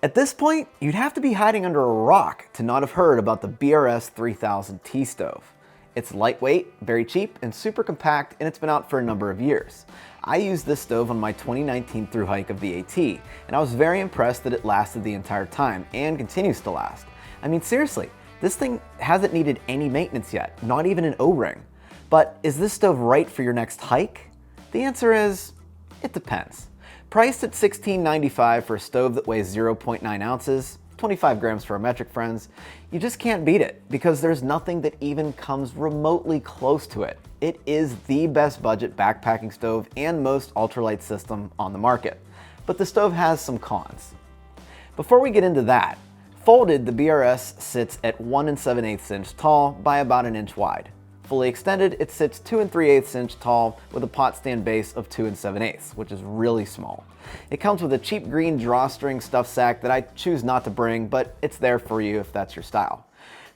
At this point, you'd have to be hiding under a rock to not have heard about the BRS 3000T stove. It's lightweight, very cheap, and super compact, and it's been out for a number of years. I used this stove on my 2019 thru hike of the AT, and I was very impressed that it lasted the entire time and continues to last. I mean, seriously, this thing hasn't needed any maintenance yet, not even an O-ring. But is this stove right for your next hike? The answer is, it depends. Priced at $16.95 for a stove that weighs 0.9 ounces, 25 grams for our metric friends, you just can't beat it because there's nothing that even comes remotely close to it. It is the best budget backpacking stove and most ultralight system on the market. But the stove has some cons. Before we get into that, folded, the BRS sits at 1 7/8 inch tall by about an inch wide. Fully extended, it sits 2 3/8 inch tall with a pot stand base of 2 7/8, which is really small. It comes with a cheap green drawstring stuff sack that I choose not to bring, but it's there for you if that's your style.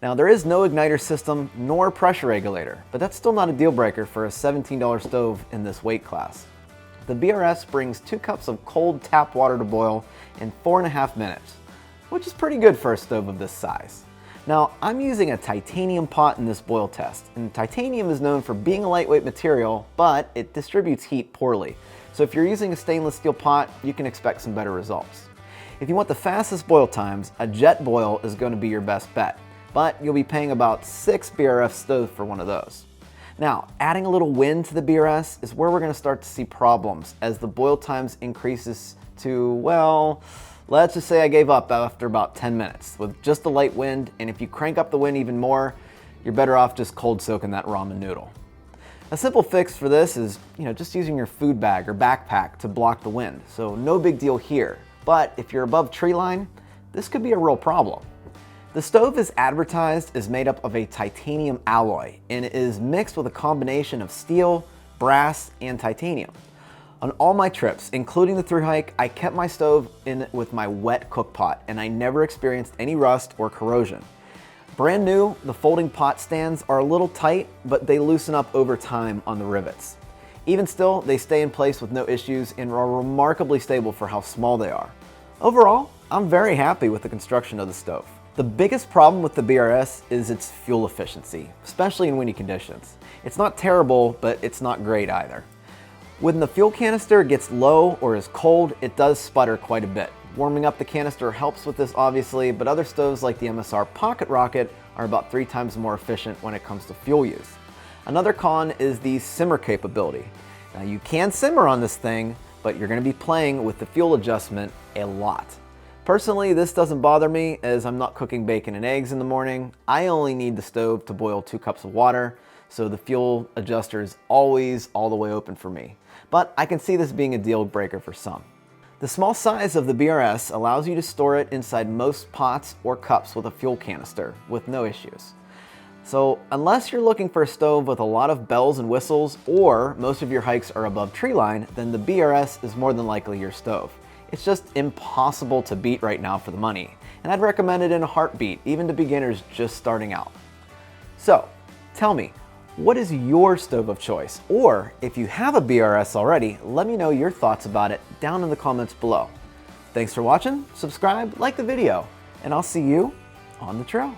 Now, there is no igniter system nor pressure regulator, but that's still not a deal breaker for a $17 stove in this weight class. The BRS brings 2 cups of cold tap water to boil in 4.5 minutes, which is pretty good for a stove of this size. Now, I'm using a titanium pot in this boil test, and titanium is known for being a lightweight material, but it distributes heat poorly. So if you're using a stainless steel pot, you can expect some better results. If you want the fastest boil times, a jet boil is going to be your best bet, but you'll be paying about 6 BRF stoves for one of those. Now, adding a little wind to the BRS is where we're going to start to see problems as the boil times increases to, well, let's just say I gave up after about 10 minutes with just a light wind, and if you crank up the wind even more, you're better off just cold soaking that ramen noodle. A simple fix for this is, just using your food bag or backpack to block the wind, so no big deal here. But if you're above tree line, this could be a real problem. The stove is advertised as made up of a titanium alloy and it is mixed with a combination of steel, brass, and titanium. On all my trips, including the thru hike, I kept my stove in with my wet cook pot and I never experienced any rust or corrosion. Brand new, the folding pot stands are a little tight, but they loosen up over time on the rivets. Even still, they stay in place with no issues and are remarkably stable for how small they are. Overall, I'm very happy with the construction of the stove. The biggest problem with the BRS is its fuel efficiency, especially in windy conditions. It's not terrible, but it's not great either. When the fuel canister gets low or is cold, it does sputter quite a bit. Warming up the canister helps with this obviously, but other stoves like the MSR Pocket Rocket are about 3 times more efficient when it comes to fuel use. Another con is the simmer capability. Now you can simmer on this thing, but you're going to be playing with the fuel adjustment a lot. Personally, this doesn't bother me as I'm not cooking bacon and eggs in the morning. I only need the stove to boil 2 cups of water, so the fuel adjuster is always all the way open for me. But I can see this being a deal breaker for some. The small size of the BRS allows you to store it inside most pots or cups with a fuel canister with no issues. So unless you're looking for a stove with a lot of bells and whistles or most of your hikes are above tree line, then the BRS is more than likely your stove. It's just impossible to beat right now for the money, and I'd recommend it in a heartbeat, even to beginners just starting out. So tell me, what is your stove of choice? Or if you have a BRS already, let me know your thoughts about it down in the comments below. Thanks for watching, subscribe, like the video, and I'll see you on the trail.